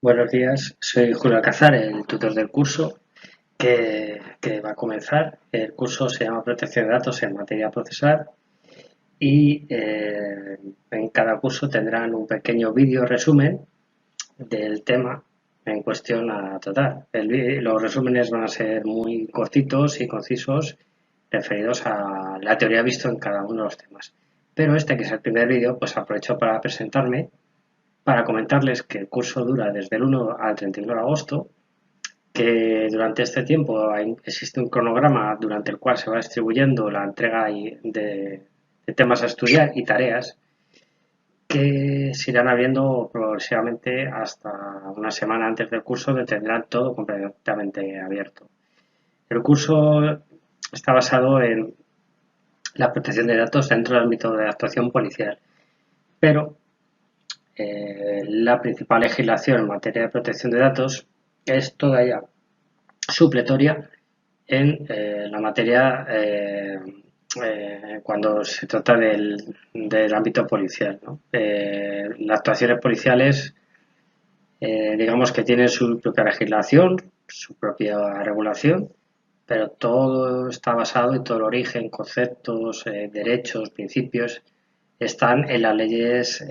Buenos días, soy Julio Alcázar, el tutor del curso que va a comenzar. El curso se llama Protección de Datos en Materia Procesal y en cada curso tendrán un pequeño vídeo resumen del tema en cuestión a tratar. Los resúmenes van a ser muy cortitos y concisos, referidos a la teoría vista en cada uno de los temas. Pero este, que es el primer vídeo, pues aprovecho para presentarme, para comentarles que el curso dura desde el 1 al 31 de agosto, que durante este tiempo existe un cronograma durante el cual se va distribuyendo la entrega de temas a estudiar y tareas que se irán abriendo progresivamente hasta una semana antes del curso, que tendrán todo completamente abierto. El curso está basado en la protección de datos dentro del ámbito de actuación policial, pero la principal legislación en materia de protección de datos es todavía supletoria en la materia cuando se trata del ámbito policial, ¿no? Las actuaciones policiales, digamos que tienen su propia legislación, su propia regulación, pero todo está basado y todo el origen, conceptos, derechos, principios, están en las leyes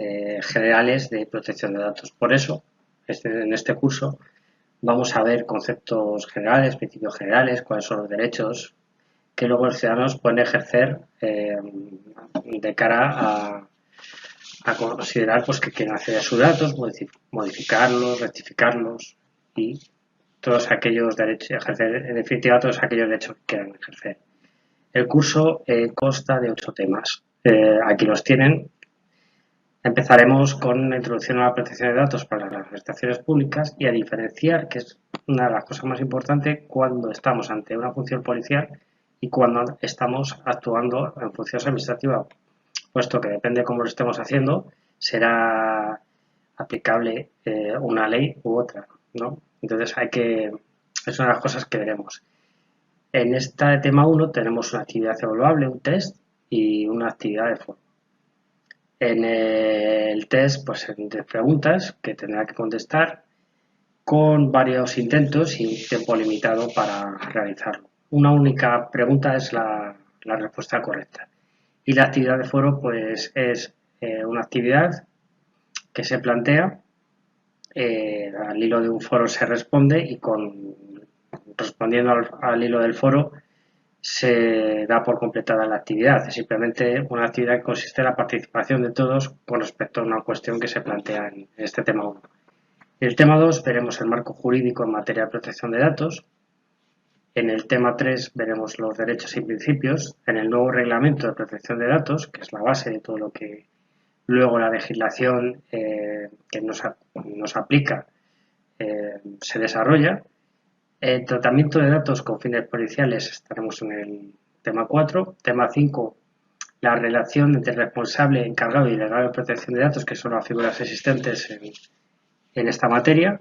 generales de protección de datos. Por eso, en este curso, vamos a ver conceptos generales, principios generales, cuáles son los derechos que luego los ciudadanos pueden ejercer de cara a considerar pues, que quieren acceder a sus datos, modificarlos, rectificarlos y todos aquellos derechos, ejercer en definitiva todos aquellos derechos que quieran ejercer. El curso consta de 8 temas. Aquí los tienen. Empezaremos con una introducción a la protección de datos para las administraciones públicas y a diferenciar, que es una de las cosas más importantes, cuando estamos ante una función policial y cuando estamos actuando en función administrativa, puesto que depende de cómo lo estemos haciendo, será aplicable una ley u otra, ¿no? Entonces es una de las cosas que veremos. En este tema 1 tenemos una actividad evaluable, un test y una actividad de foro. En el test, pues en 10 preguntas que tendrá que contestar con varios intentos y un tiempo limitado para realizarlo. Una única pregunta es la respuesta correcta. Y la actividad de foro, pues es una actividad que se plantea, al hilo de un foro se responde y respondiendo al hilo del foro se da por completada la actividad. Es simplemente una actividad que consiste en la participación de todos con respecto a una cuestión que se plantea en este tema 1. En el tema 2 veremos el marco jurídico en materia de protección de datos. En el tema 3 veremos los derechos y principios. En el nuevo reglamento de protección de datos, que es la base de todo lo que luego la legislación que nos aplica se desarrolla. El tratamiento de datos con fines policiales estaremos en el tema 4. Tema 5, la relación entre responsable, encargado y delegado de protección de datos, que son las figuras existentes en esta materia.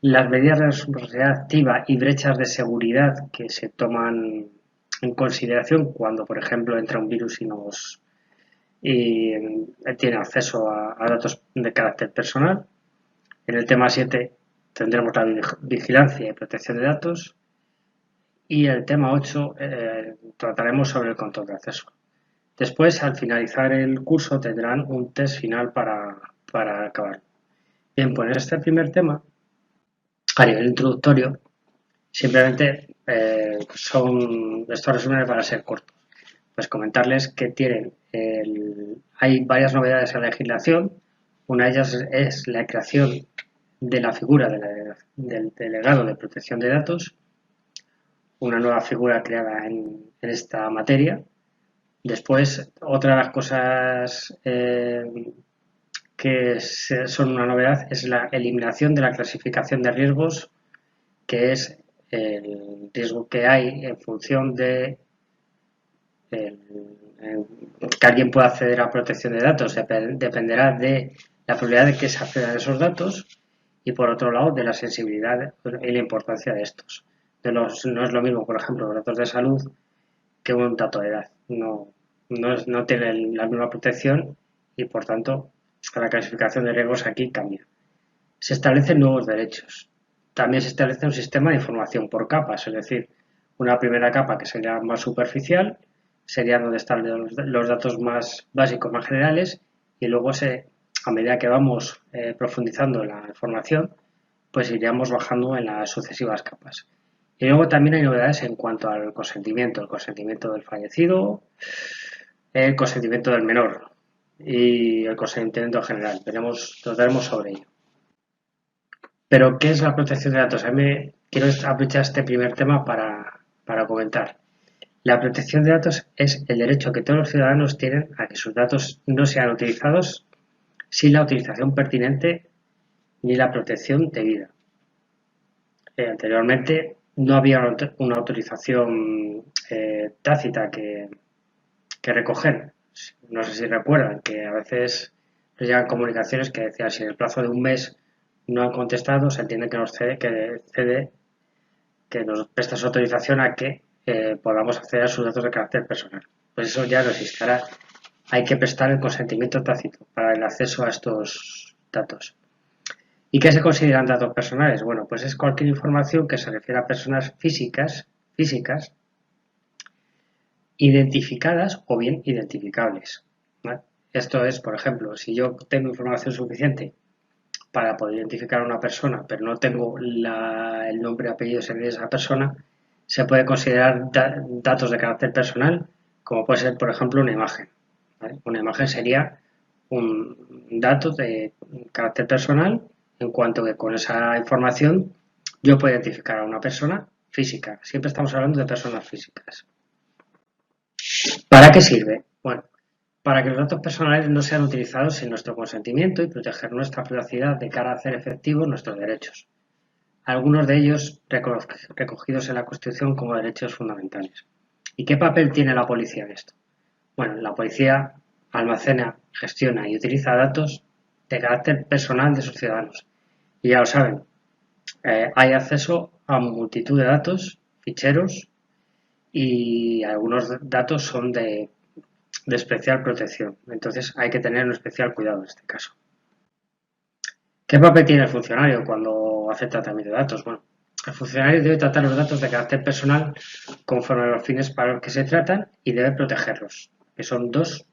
Las medidas de responsabilidad activa y brechas de seguridad que se toman en consideración cuando, por ejemplo, entra un virus y tiene acceso a datos de carácter personal. En el tema 7 tendremos la vigilancia y protección de datos. Y el tema 8 trataremos sobre el control de acceso. Después, al finalizar el curso, tendrán un test final para acabar. Bien, pues en este primer tema, a nivel introductorio, simplemente son estos resúmenes para ser cortos. Pues comentarles que hay varias novedades en la legislación. Una de ellas es la creación de la figura del delegado de protección de datos, una nueva figura creada en esta materia. Después, otra de las cosas que son una novedad es la eliminación de la clasificación de riesgos, que es el riesgo que hay en función de que alguien pueda acceder a protección de datos. Dependerá de la probabilidad de que se acceda a esos datos y, por otro lado, de la sensibilidad y la importancia de estos. No es lo mismo, por ejemplo, los datos de salud que un dato de edad. No tiene la misma protección y, por tanto, la clasificación de riesgos aquí cambia. se establecen nuevos derechos. También se establece un sistema de información por capas, es decir, una primera capa que sería más superficial, sería donde están los datos más básicos, más generales, y luego a medida que vamos profundizando en la información, pues iríamos bajando en las sucesivas capas. Y luego también hay novedades en cuanto al el consentimiento del fallecido, el consentimiento del menor y el consentimiento general. Nos daremos sobre ello. Pero, ¿qué es la protección de datos? A mí quiero aprovechar este primer tema para comentar. La protección de datos es el derecho que todos los ciudadanos tienen a que sus datos no sean utilizados sin la utilización pertinente ni la protección debida. Anteriormente no había una autorización tácita que recoger. No sé si recuerdan que a veces nos llegan comunicaciones que decían si en el plazo de un mes no han contestado, se entiende que nos presta su autorización a que podamos acceder a sus datos de carácter personal. Pues eso ya no existirá. Hay que prestar el consentimiento tácito para el acceso a estos datos. ¿Y qué se consideran datos personales? Bueno, pues es cualquier información que se refiere a personas físicas identificadas o bien identificables, ¿vale? Esto es, por ejemplo, si yo tengo información suficiente para poder identificar a una persona, pero no tengo el nombre, apellidos de esa persona, se puede considerar datos de carácter personal, como puede ser, por ejemplo, una imagen, ¿vale? Una imagen sería un dato de carácter personal en cuanto que con esa información yo puedo identificar a una persona física. Siempre estamos hablando de personas físicas. ¿Para qué sirve? Bueno, para que los datos personales no sean utilizados sin nuestro consentimiento y proteger nuestra privacidad de cara a hacer efectivos nuestros derechos. Algunos de ellos recogidos en la Constitución como derechos fundamentales. ¿Y qué papel tiene la policía en esto? Bueno, la policía almacena, gestiona y utiliza datos de carácter personal de sus ciudadanos. Y ya lo saben, hay acceso a multitud de datos, ficheros, y algunos datos son de especial protección. Entonces hay que tener un especial cuidado en este caso. ¿Qué papel tiene el funcionario cuando hace tratamiento de datos? Bueno, el funcionario debe tratar los datos de carácter personal conforme a los fines para los que se tratan y debe protegerlos, que son dos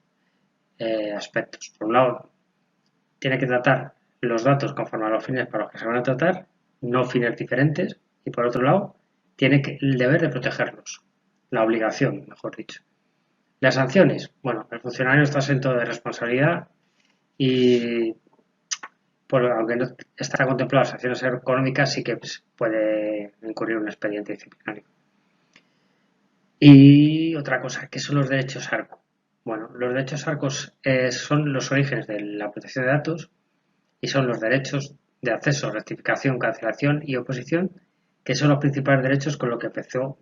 aspectos. Por un lado, tiene que tratar los datos conforme a los fines para los que se van a tratar, no fines diferentes, y por otro lado, tiene el deber de protegerlos, la obligación, mejor dicho. Las sanciones, bueno, el funcionario está exento de responsabilidad y aunque no está contemplado las sanciones económicas, sí que puede incurrir un expediente disciplinario. Y otra cosa, ¿qué son los derechos ARCO? Bueno, los derechos ARCOS son los orígenes de la protección de datos y son los derechos de acceso, rectificación, cancelación y oposición, que son los principales derechos con lo que empezó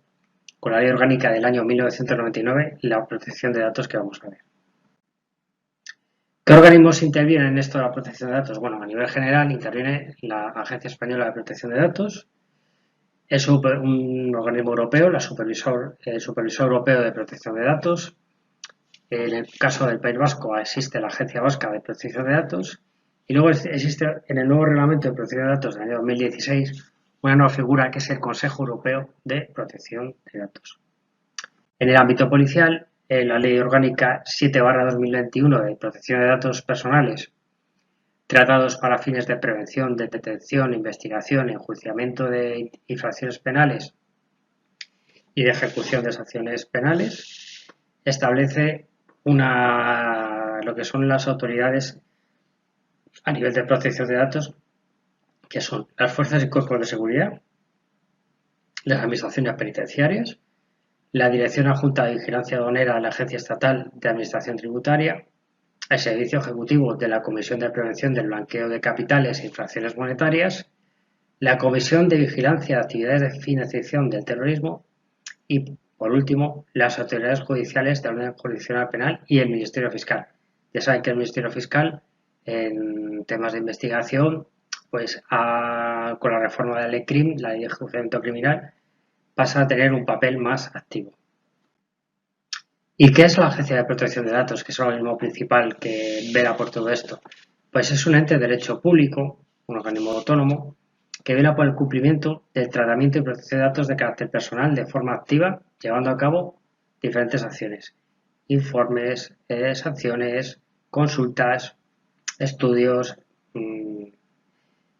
con la Ley Orgánica del año 1999 la protección de datos que vamos a ver. ¿Qué organismos intervienen en esto de la protección de datos? Bueno, a nivel general interviene la Agencia Española de Protección de Datos, es un organismo europeo, el Supervisor Europeo de Protección de Datos. En el caso del País Vasco existe la Agencia Vasca de Protección de Datos y luego existe en el nuevo Reglamento de Protección de Datos del año 2016 una nueva figura que es el Consejo Europeo de Protección de Datos. En el ámbito policial, la Ley Orgánica 7/2021 de Protección de Datos Personales, tratados para fines de prevención, de detección, investigación, enjuiciamiento de infracciones penales y de ejecución de sanciones penales, establece lo que son las autoridades a nivel de protección de datos, que son las fuerzas y cuerpos de seguridad, las administraciones penitenciarias, la Dirección Adjunta de Vigilancia Aduanera de la Agencia Estatal de Administración Tributaria, el Servicio Ejecutivo de la Comisión de Prevención del Blanqueo de Capitales e Infracciones Monetarias, la Comisión de Vigilancia de Actividades de Financiación del Terrorismo y, por último, las autoridades judiciales de orden jurisdiccional penal y el Ministerio Fiscal. Ya saben que el Ministerio Fiscal, en temas de investigación, pues con la reforma de la ley CRIM, la ley de enjuiciamiento criminal, pasa a tener un papel más activo. ¿Y qué es la Agencia de Protección de Datos, que es el organismo principal que vela por todo esto? Pues es un ente de derecho público un organismo autónomo, que vela por el cumplimiento del tratamiento y protección de datos de carácter personal de forma activa, llevando a cabo diferentes acciones, informes, sanciones, consultas, estudios, e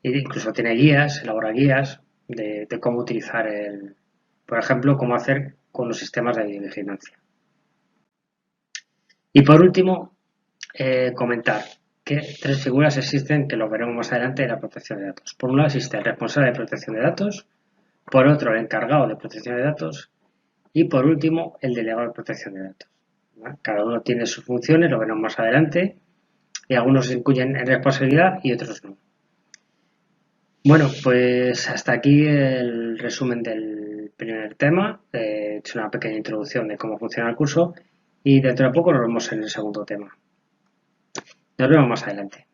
incluso tiene guías, elabora guías de cómo utilizar por ejemplo, cómo hacer con los sistemas de videovigilancia. Y por último, comentar que tres figuras existen, que lo veremos más adelante, en la protección de datos. Por un lado existe el responsable de protección de datos, por otro el encargado de protección de datos y por último el delegado de protección de datos. Cada uno tiene sus funciones, lo veremos más adelante, y algunos se incluyen en responsabilidad y otros no. Bueno, pues hasta aquí el resumen del primer tema. He hecho una pequeña introducción de cómo funciona el curso y dentro de poco nos vemos en el segundo tema. Nos vemos más adelante.